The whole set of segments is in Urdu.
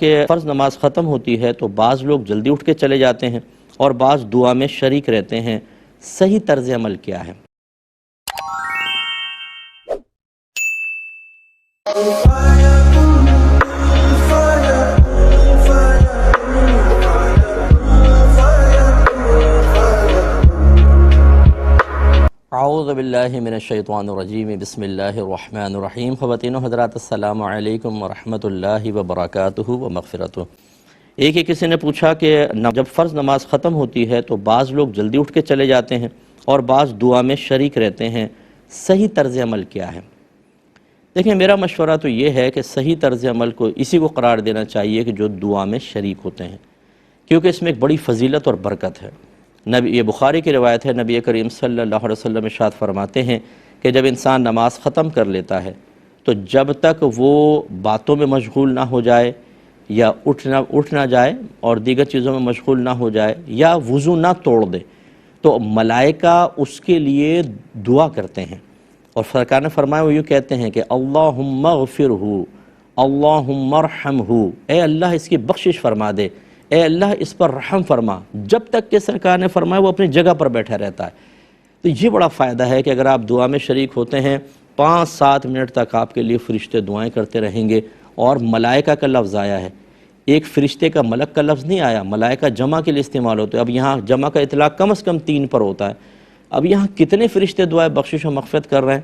کہ فرض نماز ختم ہوتی ہے تو بعض لوگ جلدی اٹھ کے چلے جاتے ہیں اور بعض دعا میں شریک رہتے ہیں، صحیح طرز عمل کیا ہے؟ اعوذ باللہ من الشیطان الرجیم، بسم اللہ الرحمن الرحیم۔ خواتین و حضرات، السلام علیکم ورحمۃ اللہ وبرکاتہ و مغفرتہ۔ ایک کسی نے پوچھا کہ جب فرض نماز ختم ہوتی ہے تو بعض لوگ جلدی اٹھ کے چلے جاتے ہیں اور بعض دعا میں شریک رہتے ہیں، صحیح طرز عمل کیا ہے؟ دیکھیں، میرا مشورہ تو یہ ہے کہ صحیح طرز عمل کو اسی کو قرار دینا چاہیے کہ جو دعا میں شریک ہوتے ہیں، کیونکہ اس میں ایک بڑی فضیلت اور برکت ہے۔ یہ بخاری کی روایت ہے، نبی کریم صلی اللہ علیہ وسلم ارشاد فرماتے ہیں کہ جب انسان نماز ختم کر لیتا ہے تو جب تک وہ باتوں میں مشغول نہ ہو جائے یا اٹھ نہ جائے اور دیگر چیزوں میں مشغول نہ ہو جائے یا وضو نہ توڑ دے تو ملائکہ اس کے لیے دعا کرتے ہیں، اور سرکار نے فرمایا، وہ یہ کہتے ہیں کہ اللہم اغفرہ، اللہم ارحمہ، اے اللہ اس کی بخشش فرما دے، اے اللہ اس پر رحم فرما، جب تک کہ سرکار نے فرمایا وہ اپنی جگہ پر بیٹھا رہتا ہے۔ تو یہ بڑا فائدہ ہے کہ اگر آپ دعا میں شریک ہوتے ہیں 5-7 منٹ تک آپ کے لیے فرشتے دعائیں کرتے رہیں گے، اور ملائکہ کا لفظ آیا ہے، ایک فرشتے کا ملک کا لفظ نہیں آیا، ملائکہ جمع کے لیے استعمال ہوتے ہیں۔ اب یہاں جمع کا اطلاق کم از کم 3 پر ہوتا ہے، اب یہاں کتنے فرشتے دعائے بخشش و مغفرت کر رہے ہیں؟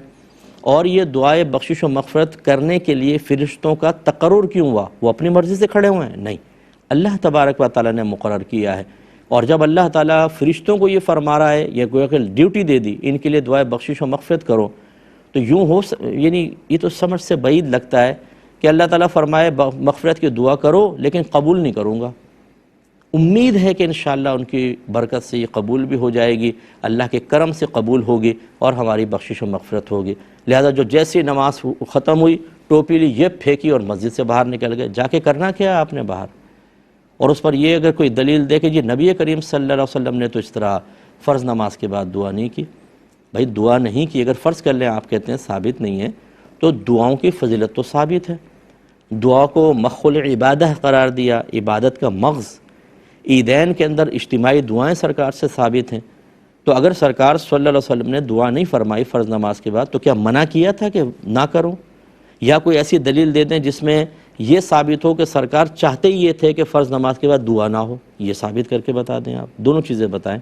اور یہ دعائے بخشش و مغفرت کرنے کے لیے فرشتوں کا تقرر کیوں ہوا؟ وہ اپنی مرضی سے کھڑے ہوئے ہیں؟ نہیں، اللہ تبارک و تعالیٰ نے مقرر کیا ہے، اور جب اللہ تعالیٰ فرشتوں کو یہ فرما رہا ہے، یہ گویا کہ ڈیوٹی دے دی، ان کے لیے دعائے بخشش و مغفرت کرو، تو یوں یعنی یہ تو سمجھ سے بعید لگتا ہے کہ اللہ تعالیٰ فرمائے مغفرت کی دعا کرو لیکن قبول نہیں کروں گا۔ امید ہے کہ انشاءاللہ ان کی برکت سے یہ قبول بھی ہو جائے گی، اللہ کے کرم سے قبول ہوگی اور ہماری بخشش و مغفرت ہوگی۔ لہذا جو جیسی نماز ختم ہوئی، ٹوپی لی، یہ پھینکی اور مسجد سے باہر نکل گئے، جا کے کرنا کیا ہے آپ نے باہر؟ اور اس پر یہ اگر کوئی دلیل دے کہ جی نبی کریم صلی اللہ علیہ وسلم نے تو اس طرح فرض نماز کے بعد دعا نہیں کی، بھائی دعا نہیں کی، اگر فرض کر لیں آپ کہتے ہیں ثابت نہیں ہے، تو دعاؤں کی فضیلت تو ثابت ہے۔ دعا کو مخل عبادہ قرار دیا، عبادت کا مغز۔ عیدین کے اندر اجتماعی دعائیں سرکار سے ثابت ہیں، تو اگر سرکار صلی اللہ علیہ وسلم نے دعا نہیں فرمائی فرض نماز کے بعد تو کیا منع کیا تھا کہ نہ کرو؟ یا کوئی ایسی دلیل دے دیں جس میں یہ ثابت ہو کہ سرکار چاہتے ہی یہ تھے کہ فرض نماز کے بعد دعا نہ ہو، یہ ثابت کر کے بتا دیں آپ، دونوں چیزیں بتائیں۔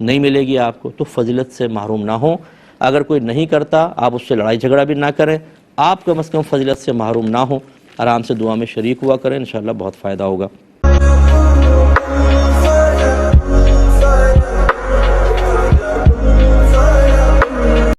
نہیں ملے گی آپ کو تو فضیلت سے محروم نہ ہوں، اگر کوئی نہیں کرتا آپ اس سے لڑائی جھگڑا بھی نہ کریں، آپ کم از کم فضیلت سے محروم نہ ہوں، آرام سے دعا میں شریک ہوا کریں، انشاءاللہ بہت فائدہ ہوگا۔